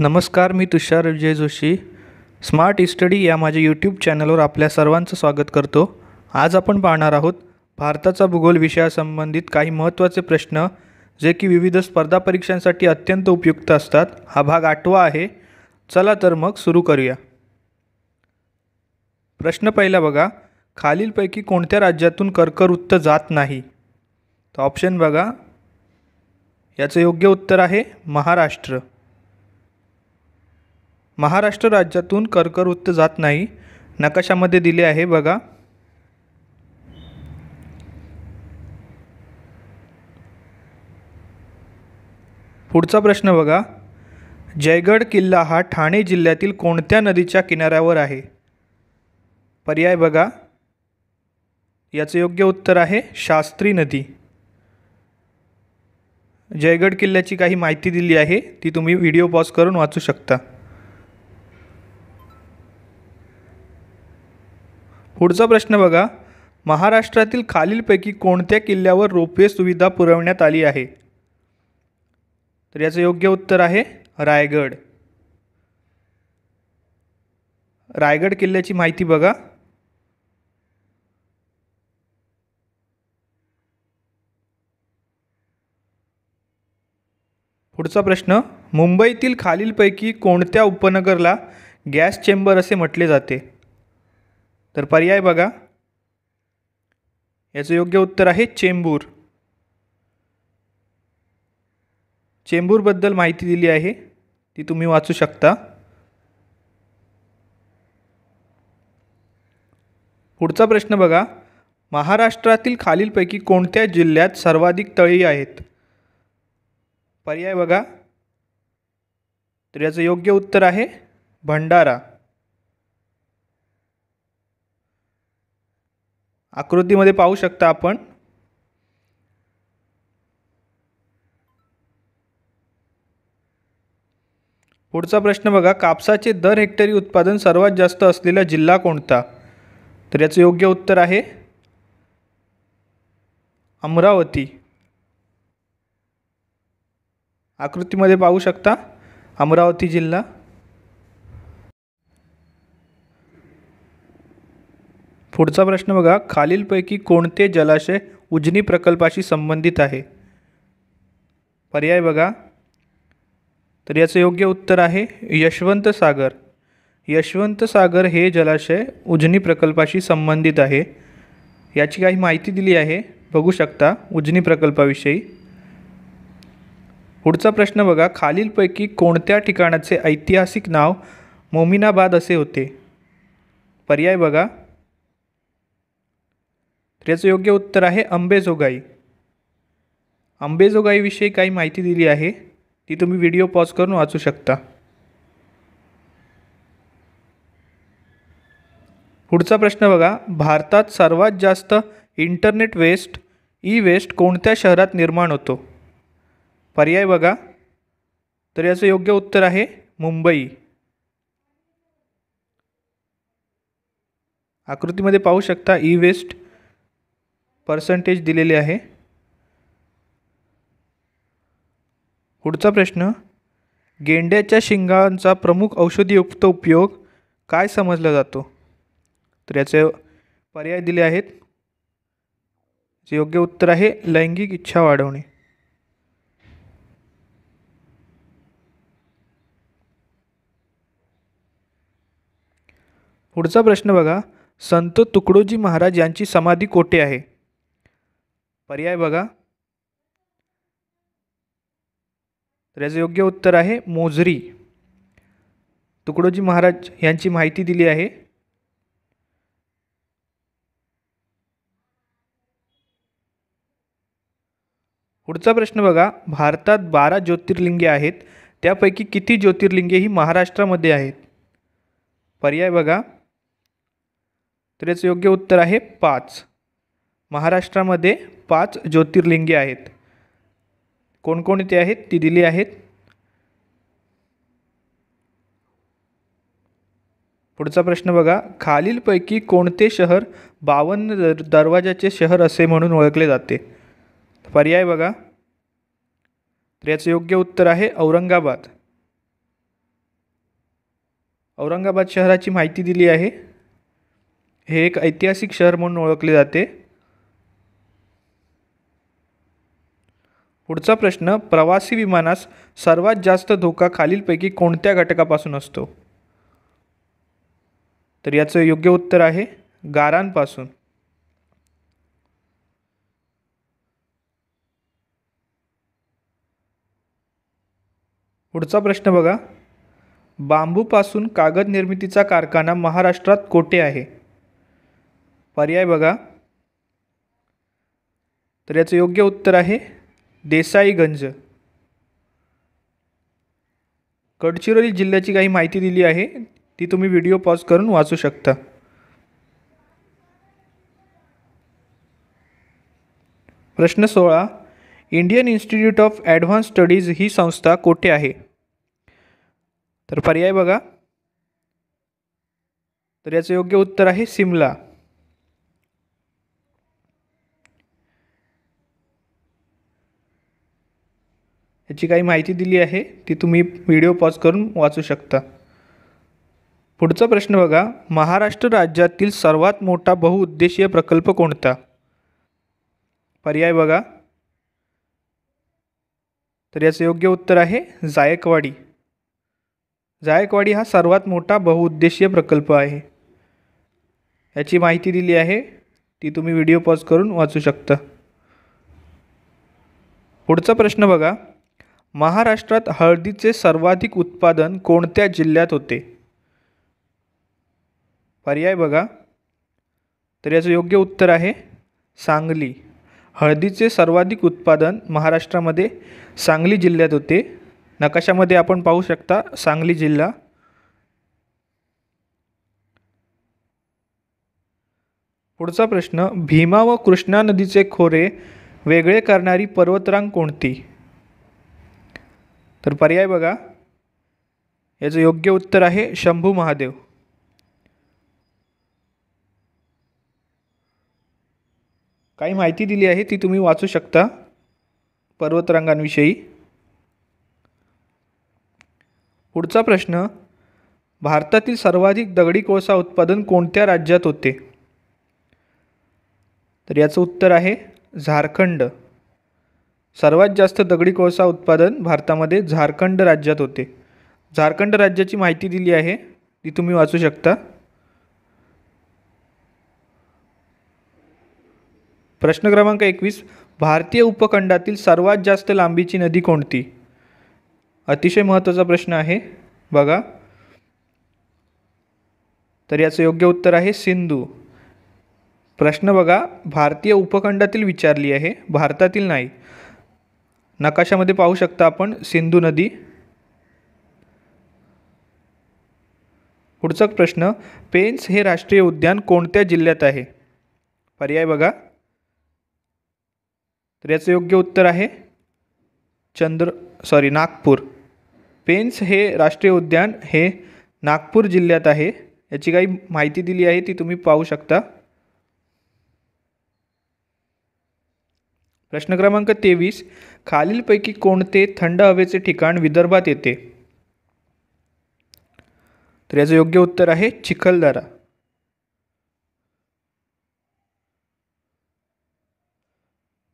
नमस्कार, मी तुषार विजय Joshi. Smart study या माझ्या यूट्यूब चॅनलवर आपल्या सर्वांचं स्वागत करतो. आज आपण पाहणार आहोत भारताचा भूगोल विषयासंबंधित काही महत्त्वाचे प्रश्न जे की विविध स्पर्धा परीक्षांसाठी अत्यंत उपयुक्त असतात. हा भाग 8वा आहे. चला तर मग सुरू करूया. प्रश्न पहिला बघा, खालीलपैकी कोणत्या राज्यातून कर्कवृत्त जात नाही? तर ऑप्शन बघा. याचं योग्य उत्तर आहे महाराष्ट्र. महाराष्ट्र राज्यातून कर्कवृत्त जात नाही. नकाशामध्ये दिले आहे बघा. पुढचा प्रश्न बघा, जयगड किल्ला हा ठाणे जिल्ह्यातील कोणत्या नदीच्या किनाऱ्यावर आहे? पर्याय बघा. याचे योग्य उत्तर आहे शास्त्री नदी. जयगड किल्ल्याची काही माहिती दिली आहे, ती तुम्ही व्हिडिओ पॉज करून वाचू शकता. पुढचा प्रश्न बघा, महाराष्ट्रातील खालीलपैकी कोणत्या किल्ल्यावर रोपवे सुविधा पुरवण्यात आली आहे? तर याचं योग्य उत्तर आहे रायगड. रायगड किल्ल्याची माहिती बघा. पुढचा प्रश्न, मुंबईतील खालीलपैकी कोणत्या उपनगरला गॅस चेंबर असे म्हटले जाते? तर पर्याय बघा. याचं योग्य उत्तर आहे चेंबूर. चेंबूरबद्दल माहिती दिली आहे, ती तुम्ही वाचू शकता. पुढचा प्रश्न बघा, महाराष्ट्रातील खालीलपैकी कोणत्या जिल्ह्यात सर्वाधिक तळी आहेत? पर्याय बघा. तर याचं योग्य उत्तर आहे भंडारा. आकृतीमध्ये पाहू शकता आपण. पुढचा प्रश्न बघा, कापसाचे दर हेक्टरी उत्पादन सर्वात जास्त असलेला जिल्हा कोणता? तर याचं योग्य उत्तर आहे अमरावती. आकृतीमध्ये पाहू शकता अमरावती जिल्हा. पुढचा प्रश्न बघा, खालीलपैकी कोणते जलाशय उजनी प्रकल्पाशी संबंधित आहे? पर्याय बघा. तर याचं योग्य उत्तर आहे यशवंत सागर. यशवंत सागर हे जलाशय उजनी प्रकल्पाशी संबंधित आहे. याची काही माहिती दिली आहे, बघू शकता उजनी प्रकल्पाविषयी. पुढचा प्रश्न बघा, खालीलपैकी कोणत्या ठिकाणाचे ऐतिहासिक नाव मोमिनाबाद असे होते? पर्याय बघा. तर याचं योग्य उत्तर आहे अंबेजोगाई. अंबेजोगाईविषयी काही माहिती दिली आहे, ती तुम्ही व्हिडिओ पॉज करून वाचू शकता. पुढचा प्रश्न बघा, भारतात सर्वात जास्त इंटरनेट वेस्ट ई वेस्ट कोणत्या शहरात निर्माण होतो? पर्याय बघा. तर याचं योग्य उत्तर आहे मुंबई. आकृतीमध्ये पाहू शकता ई वेस्ट पर्सेंटेज दिलेले आहे. पुढचा प्रश्न, गेंड्याच्या शिंगांचा प्रमुख औषधीयुक्त उपयोग काय समजला जातो? तर याचे पर्याय दिले आहेत. जे योग्य उत्तर आहे लैंगिक इच्छा वाढवणे. पुढचा प्रश्न बघा, संत तुकडोजी महाराज यांची समाधी कोठे आहे? पर्याय बघा. तर याचं योग्य उत्तर आहे मोझरी. तुकडोजी महाराज यांची माहिती दिली आहे. पुढचा प्रश्न बघा, भारतात 12 ज्योतिर्लिंगे आहेत, त्यापैकी किती ज्योतिर्लिंगे ही महाराष्ट्रामध्ये आहेत? पर्याय बघा. तर याचं योग्य उत्तर आहे 5. महाराष्ट्रामध्ये 5 ज्योतिर्लिंगे आहेत. कोणकोणते आहेत ती दिली आहेत. पुढचा प्रश्न बघा, खालीलपैकी कोणते शहर 52 दरवाजाचे शहर असे म्हणून ओळखले जाते? पर्याय बघा. तर याचं योग्य उत्तर आहे औरंगाबाद. औरंगाबाद शहराची माहिती दिली आहे. हे एक ऐतिहासिक शहर म्हणून ओळखले जाते. पुढचा प्रश्न, प्रवासी विमानास सर्वात जास्त धोका खालीलपैकी कोणत्या घटकापासून असतो? तर याचं योग्य उत्तर आहे गारांपासून. पुढचा प्रश्न बघा, बांबूपासून कागद निर्मितीचा कारखाना महाराष्ट्रात कोठे आहे? पर्याय बघा. तर याचं योग्य उत्तर आहे देसाईगंज. गडचिरोली जिल्ह्याची काही माहिती दिली आहे, ती तुम्ही व्हिडिओ पॉज करून वाचू शकता. प्रश्न 16, Indian Institute of Advanced Studies ही संस्था कोठे आहे? तर पर्याय बघा. तर याचं योग्य उत्तर आहे सिमला. याची काही माहिती दिली आहे, ती तुम्ही व्हिडिओ पॉज करून वाचू शकता. पुढचा प्रश्न बघा, महाराष्ट्र राज्यातील सर्वात मोठा बहुउद्देशीय प्रकल्प कोणता? पर्याय बघा. तर याचं योग्य उत्तर आहे जायकवाडी. जायकवाडी हा सर्वात मोठा बहुउद्देशीय प्रकल्प आहे. याची माहिती दिली आहे, ती तुम्ही व्हिडिओ पॉज करून वाचू शकता. पुढचा प्रश्न बघा, महाराष्ट्रात हळदीचे सर्वाधिक उत्पादन कोणत्या जिल्ह्यात होते? पर्याय बघा. तर याचं योग्य उत्तर आहे सांगली. हळदीचे सर्वाधिक उत्पादन महाराष्ट्रामध्ये सांगली जिल्ह्यात होते. नकाशामध्ये आपण पाहू शकता सांगली जिल्हा. पुढचा प्रश्न, भीमा व कृष्णा नदीचे खोरे वेगळे करणारी पर्वतरांग कोणती? तर पर्याय बघा. याचं योग्य उत्तर आहे शंभू महादेव. काही माहिती दिली आहे, ती तुम्ही वाचू शकता पर्वतरांगांविषयी. पुढचा प्रश्न, भारतातील सर्वाधिक दगडी कोळसा उत्पादन कोणत्या राज्यात होते? तर याचं उत्तर आहे झारखंड. सर्वात जास्त दगडी कोळसा उत्पादन भारतामध्ये झारखंड राज्यात होते. झारखंड राज्याची माहिती दिली आहे, ती तुम्ही वाचू शकता. प्रश्न क्रमांक 21, भारतीय उपखंडातील सर्वात जास्त लांबीची नदी कोणती? अतिशय महत्त्वाचा प्रश्न आहे बघा. तर याचं योग्य उत्तर आहे सिंधू. प्रश्न बघा, भारतीय उपखंडातील विचारली आहे, भारतातील नाही. नकाशामध्ये पाहू शकता आपण सिंधू नदी. पुढचा प्रश्न, पेंच हे राष्ट्रीय उद्यान कोणत्या जिल्ह्यात आहे? पर्याय बघा. तर याचं योग्य उत्तर आहे नागपूर. पेंच हे राष्ट्रीय उद्यान हे नागपूर जिल्ह्यात आहे. याची काही माहिती दिली आहे, ती तुम्ही पाहू शकता. प्रश्न क्रमांक 23, खालीलपैकी कोणते थंड हवेचे ठिकाण विदर्भात येते? तर याचं योग्य उत्तर आहे चिखलदरा.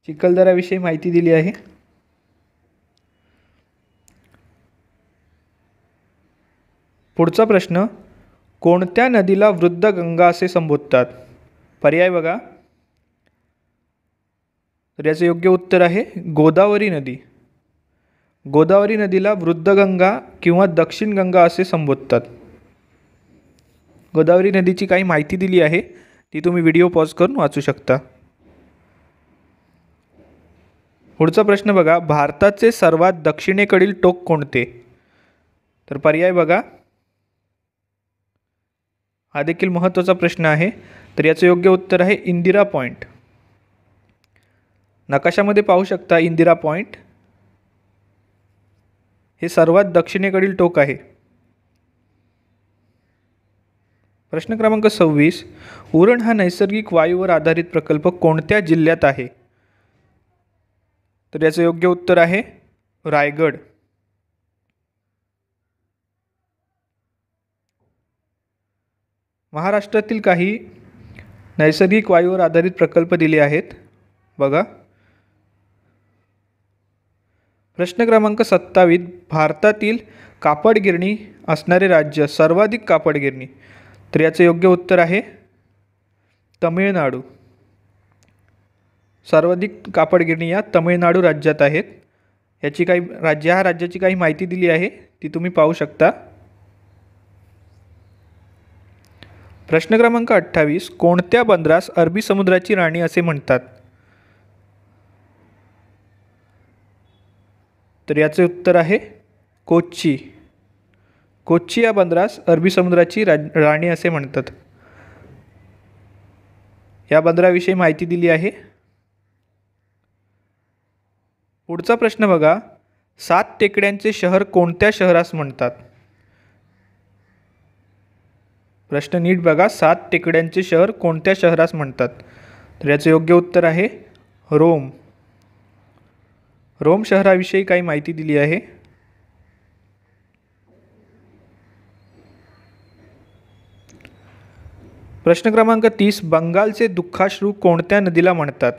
चिखलदराविषयी माहिती दिली आहे. पुढचा प्रश्न, कोणत्या नदीला वृद्धगंगा असे संबोधतात? पर्याय बघा. तर याचं योग्य उत्तर आहे गोदावरी नदी. गोदावरी नदीला वृद्धगंगा किंवा दक्षिण गंगा असे संबोधतात. गोदावरी नदीची काही माहिती दिली आहे, ती तुम्ही व्हिडिओ पॉज करून वाचू शकता. पुढचा प्रश्न बघा, भारताचे सर्वात दक्षिणेकडील टोक कोणते? तर पर्याय बघा. हा देखील महत्त्वाचा प्रश्न आहे. तर याचं योग्य उत्तर आहे इंदिरा पॉईंट. नकाशामध्ये पाहू शकता इंदिरा पॉईंट हे सर्वात दक्षिणेकडील टोक आहे. प्रश्न क्रमांक 26, उरण हा नैसर्गिक वायूवर आधारित प्रकल्प कोणत्या जिल्ह्यात आहे? तर याचं योग्य उत्तर आहे रायगड. महाराष्ट्रातील काही नैसर्गिक वायूवर आधारित प्रकल्प दिले आहेत बघा. प्रश्न क्रमांक 27, भारतातील कापड गिरणी असणारे राज्य, सर्वाधिक कापड गिरणी. तर याचे योग्य उत्तर आहे तमिळनाडू. सर्वाधिक कापड गिरणी या तमिळनाडू राज्यात आहेत. याची काही ह्या राज्याची काही माहिती दिली आहे ती तुम्ही पाहू शकता. प्रश्न क्रमांक 28, कोणत्या बंदरास अरबी समुद्राची राणी असे म्हणतात? तर याचे उत्तर आहे कोच्ची. कोच्ची या बंदरास अरबी समुद्राची राणी असे म्हणतात. या बंदराविषयी माहिती दिली आहे. पुढचा प्रश्न बघा, 7 टेकड्यांचे शहर कोणत्या शहरास म्हणतात? प्रश्न नीट बघा, 7 टेकड्यांचे शहर कोणत्या शहरास म्हणतात? तर याचे योग्य उत्तर आहे रोम. रोम शहराविषयी काही माहिती दिली आहे. प्रश्न क्रमांक 30, बंगालचे दुःखाश्रू कोणत्या नदीला म्हणतात?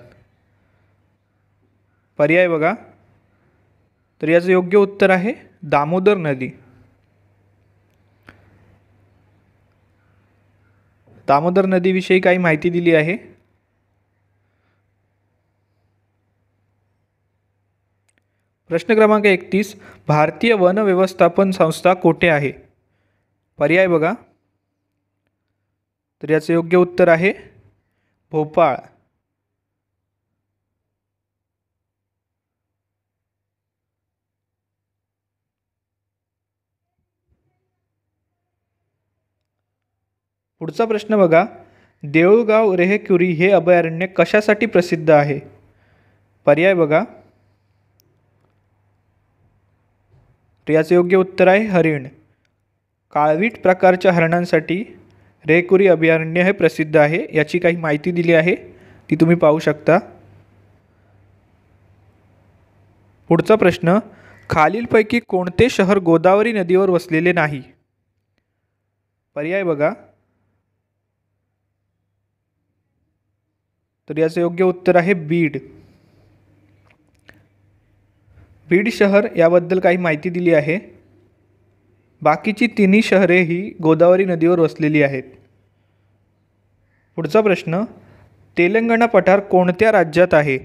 पर्याय बघा. तर याचं योग्य उत्तर आहे दामोदर नदी. दामोदर नदीविषयी काही माहिती दिली आहे. प्रश्न क्रमांक 31, भारतीय वन व्यवस्थापन संस्था कोठे आहे? पर्याय बघा. तर याचे योग्य उत्तर आहे भोपाळ. पुढचा प्रश्न बघा, देऊळगाव रेहकुरी हे अभयारण्य कशासाठी प्रसिद्ध आहे? पर्याय बघा. तर याचे योग्य उत्तर आहे हरिण. काळवीट प्रकारच्या हरणांसाठी रेहकुरी अभयारण्य हे प्रसिद्ध आहे. याची काही माहिती दिली आहे ती तुम्ही पाहू शकता. पुढचा प्रश्न, खालीलपैकी कोणते शहर गोदावरी नदीवर वसलेले नाही? पर्याय बघा. तर याचे योग्य उत्तर आहे बीड. बीड शहर याबद्दल काही माहिती दिली आहे. बाकीची तिन्ही शहरे ही गोदावरी नदीवर वसलेली आहेत. पुढचा प्रश्न, तेलंगणा पठार कोणत्या राज्यात आहे?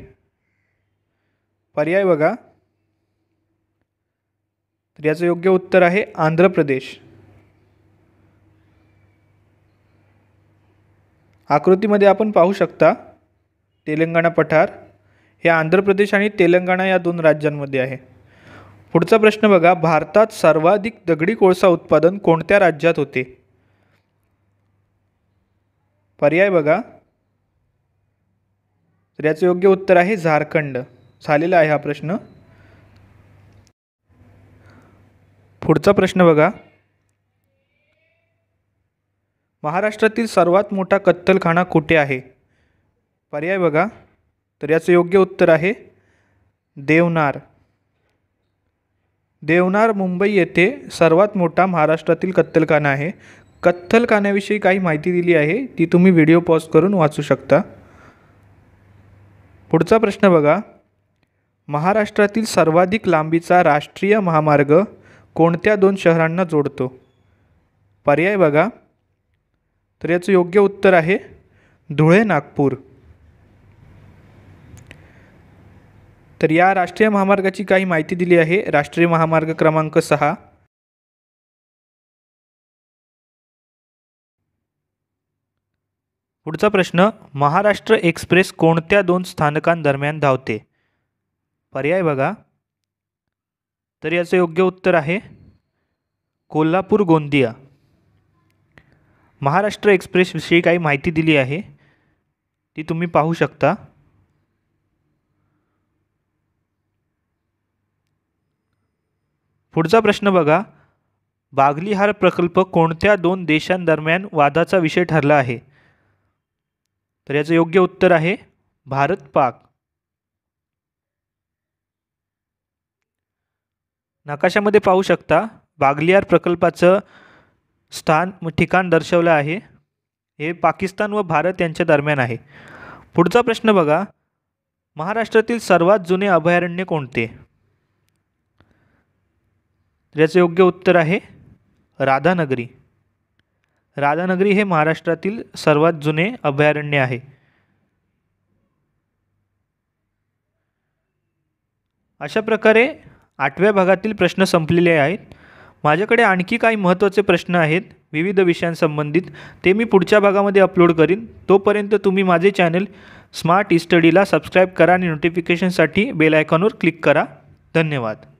पर्याय बघा. तर याचं योग्य उत्तर आहे आंध्र प्रदेश. आकृतीमध्ये आपण पाहू शकता तेलंगणा पठार हे आंध्र प्रदेश आणि तेलंगणा या 2 राज्यांमध्ये आहे. पुढचा प्रश्न बघा, भारतात सर्वाधिक दगडी कोळसा उत्पादन कोणत्या राज्यात होते? पर्याय बघा. तर याचे योग्य उत्तर आहे झारखंड. झालेला आहे हा प्रश्न. पुढचा प्रश्न बघा, महाराष्ट्रातील सर्वात मोठा कत्तलखाना कुठे आहे? पर्याय बघा. तर याचे योग्य उत्तर आहे देवनार. देवनार मुंबई येथे सर्वात मोठा महाराष्ट्रातील कत्तलखाना आहे. कत्तलखान्याविषयी काही माहिती दिली आहे ती तुम्ही व्हिडिओ पॉज करून वाचू शकता. पुढचा प्रश्न बघा, महाराष्ट्रातील सर्वाधिक लांबीचा राष्ट्रीय महामार्ग कोणत्या 2 शहरांना जोडतो? पर्याय बघा. तर याचं योग्य उत्तर आहे धुळे नागपूर. तर या राष्ट्रीय महामार्गाची काही माहिती दिली आहे. राष्ट्रीय महामार्ग क्रमांक 6. पुढचा प्रश्न, महाराष्ट्र एक्सप्रेस कोणत्या 2 स्थानकांदरम्यान धावते? पर्याय बघा. तर याचं योग्य उत्तर आहे कोल्हापूर गोंदिया. महाराष्ट्र एक्सप्रेसविषयी काही माहिती दिली आहे ती तुम्ही पाहू शकता. पुढचा प्रश्न बघा, बागलिहार प्रकल्प कोणत्या 2 देशांदरम्यान वादाचा विषय ठरला आहे? तर याचं योग्य उत्तर आहे भारत पाक. नकाशामध्ये पाहू शकता बागलिहार प्रकल्पाचं ठिकाण दर्शवलं आहे. हे पाकिस्तान व भारत यांच्या दरम्यान आहे. पुढचा प्रश्न बघा, महाराष्ट्रातील सर्वात जुने अभयारण्य कोणते? याचे योग्य उत्तर आहे राधानगरी. राधानगरी हे महाराष्ट्रातील सर्वात जुने अभयारण्य आहे. अशा प्रकारे 8व्या भागातील प्रश्न संपलेले आहेत. माझ्याकडे आणखी काही महत्त्वाचे प्रश्न आहेत विविध विषयांसंबंधित, ते मी पुढच्या भागामध्ये अपलोड करीन. तोपर्यंत तुम्ही माझे चॅनल स्मार्ट स्टडीला सबस्क्राईब करा आणि नोटिफिकेशनसाठी बेल आयकॉनवर क्लिक करा. धन्यवाद.